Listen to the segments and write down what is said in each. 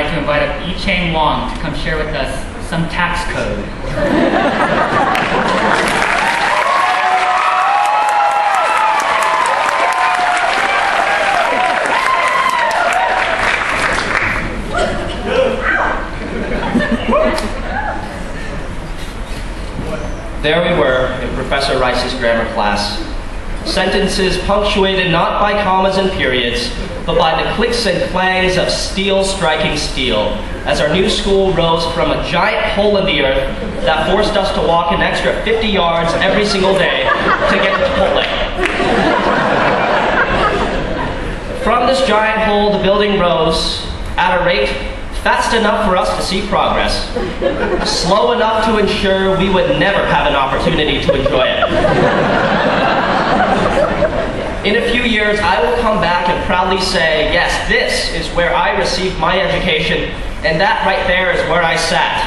like to invite up Yicheng to come share with us some tax code. There we were in Professor Rice's grammar class. Sentences punctuated not by commas and periods, but by the clicks and clangs of steel striking steel, as our new school rose from a giant hole in the earth that forced us to walk an extra 50 yards every single day to get to Chipotle. From this giant hole, the building rose at a rate fast enough for us to see progress, slow enough to ensure we would never have an opportunity to enjoy it. In a few years, I will come back and proudly say, yes, this is where I received my education, and that right there is where I sat,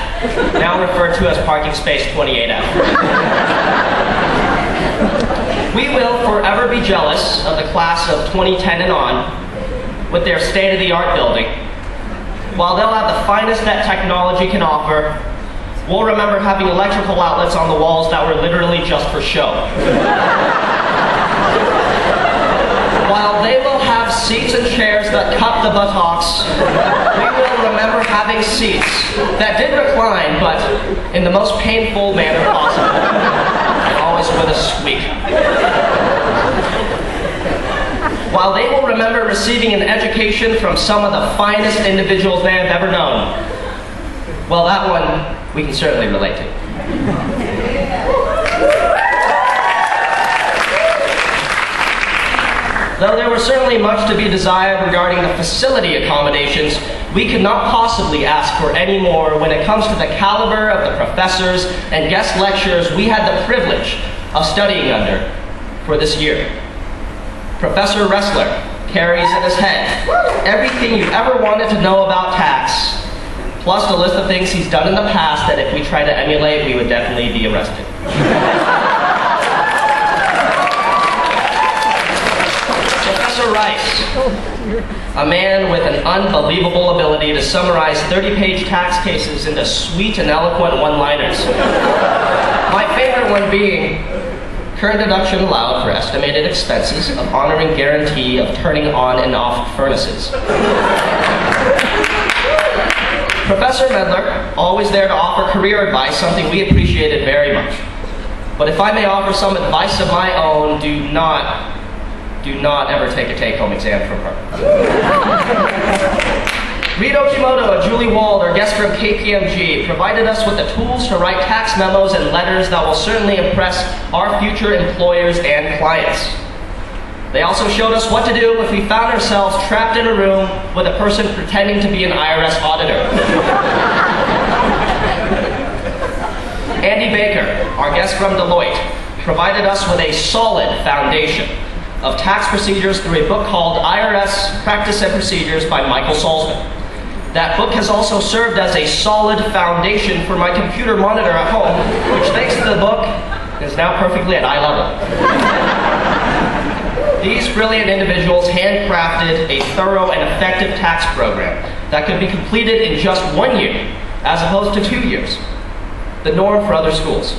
now referred to as parking space 28F. We will forever be jealous of the class of 2010 and on, with their state-of-the-art building. While they'll have the finest that technology can offer, we'll remember having electrical outlets on the walls that were literally just for show. While they will have seats and chairs that cut the buttocks, we will remember having seats that did recline, but in the most painful manner possible, and always with a squeak. While they will remember receiving an education from some of the finest individuals they have ever known, well, that one we can certainly relate to. Though there was certainly much to be desired regarding the facility accommodations, we could not possibly ask for any more when it comes to the caliber of the professors and guest lecturers we had the privilege of studying under for this year. Professor Ressler carries in his head everything you ever wanted to know about tax, plus a list of things he's done in the past that if we try to emulate, we would definitely be arrested. Professor Rice, a man with an unbelievable ability to summarize 30-page tax cases into sweet and eloquent one-liners. My favorite one being, current deduction allowed for estimated expenses of honoring guarantee of turning on and off furnaces. Professor Medler, always there to offer career advice, something we appreciated very much. But if I may offer some advice of my own, do not ever take a take-home exam from her. Reed Okimoto and Julie Wald, our guests from KPMG, provided us with the tools to write tax memos and letters that will certainly impress our future employers and clients. They also showed us what to do if we found ourselves trapped in a room with a person pretending to be an IRS auditor. Andy Baker, our guest from Deloitte, provided us with a solid foundation of tax procedures through a book called IRS Practice and Procedures by Michael Salzman. That book has also served as a solid foundation for my computer monitor at home, which thanks to the book is now perfectly at eye level. These brilliant individuals handcrafted a thorough and effective tax program that could be completed in just 1 year, as opposed to 2 years, the norm for other schools.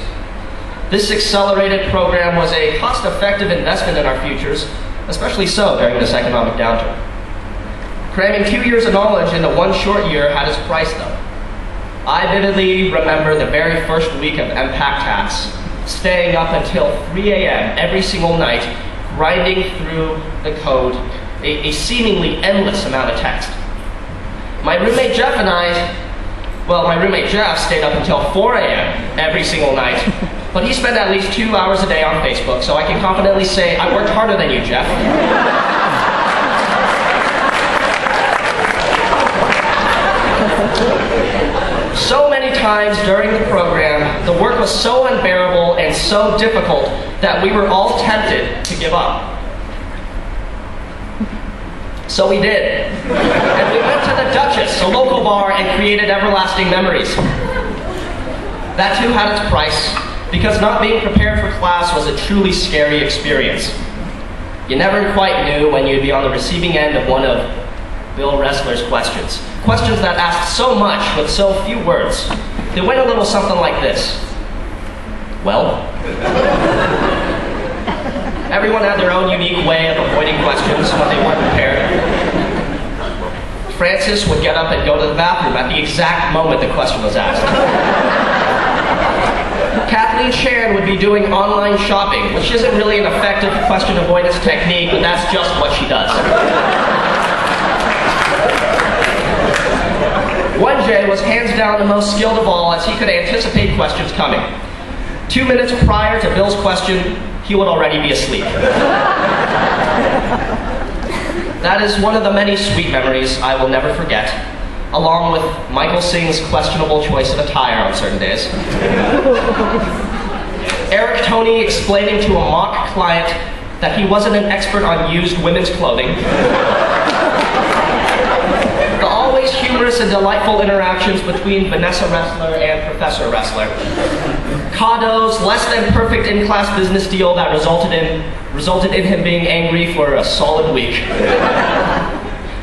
This accelerated program was a cost-effective investment in our futures, especially so during this economic downturn. Cramming 2 years of knowledge into 1 short year had its price, though. I vividly remember the very first week of MPAcc-Tax, staying up until 3 a.m. every single night, grinding through the code, a seemingly endless amount of text. My roommate Jeff stayed up until 4 a.m. every single night, but he spent at least 2 hours a day on Facebook, so I can confidently say I worked harder than you, Jeff. So many times during the program, the work was so unbearable and so difficult that we were all tempted to give up. So we did. And we went to the Duchess, a local bar, and created everlasting memories. That too had its price, because not being prepared for class was a truly scary experience. You never quite knew when you'd be on the receiving end of one of Bill Ressler's questions. Questions that asked so much with so few words. They went a little something like this. Well? Everyone had their own unique way of avoiding questions when they weren't prepared. Francis would get up and go to the bathroom at the exact moment the question was asked. Kathleen Chan would be doing online shopping, which isn't really an effective question avoidance technique, but that's just what she does. 1J was hands down the most skilled of all, as he could anticipate questions coming. 2 minutes prior to Bill's question, he would already be asleep. That is one of the many sweet memories I will never forget, along with Michael Singh's questionable choice of attire on certain days. Eric Toney explaining to a mock client that he wasn't an expert on used women's clothing. The always humorous and delightful interactions between Vanessa Ressler and Professor Ressler. Kado's less than perfect in-class business deal that resulted in him being angry for a solid week.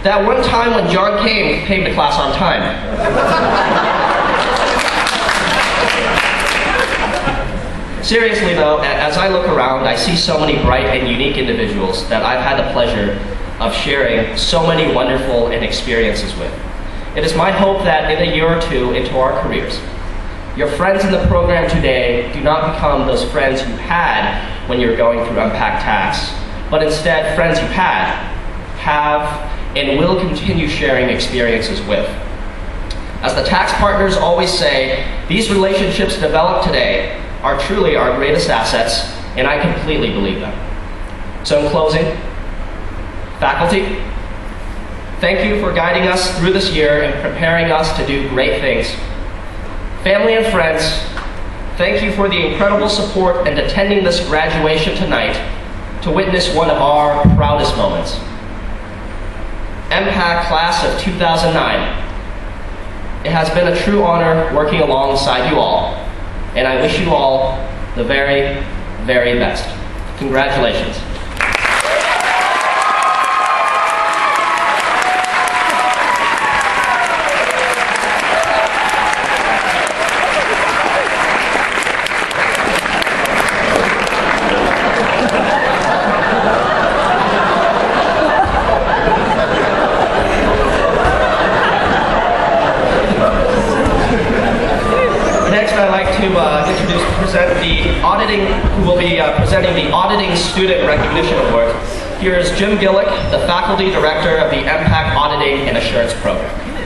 That one time when John came to class on time. Seriously though, as I look around, I see so many bright and unique individuals that I've had the pleasure of sharing so many wonderful experiences with. It is my hope that in a year or two into our careers, your friends in the program today do not become those friends you had when you're going through MPAcc-Tax, but instead friends you have, and will continue sharing experiences with. As the tax partners always say, these relationships developed today are truly our greatest assets, and I completely believe them. So in closing, faculty, thank you for guiding us through this year and preparing us to do great things. Family and friends, thank you for the incredible support and attending this graduation tonight to witness one of our proudest moments. MPAcc class of 2009. It has been a true honor working alongside you all, and I wish you all the very, very best. Congratulations. Who will be presenting the Auditing Student Recognition Award. Here is Jim Gillick, the Faculty Director of the MPAcc Auditing and Assurance Program.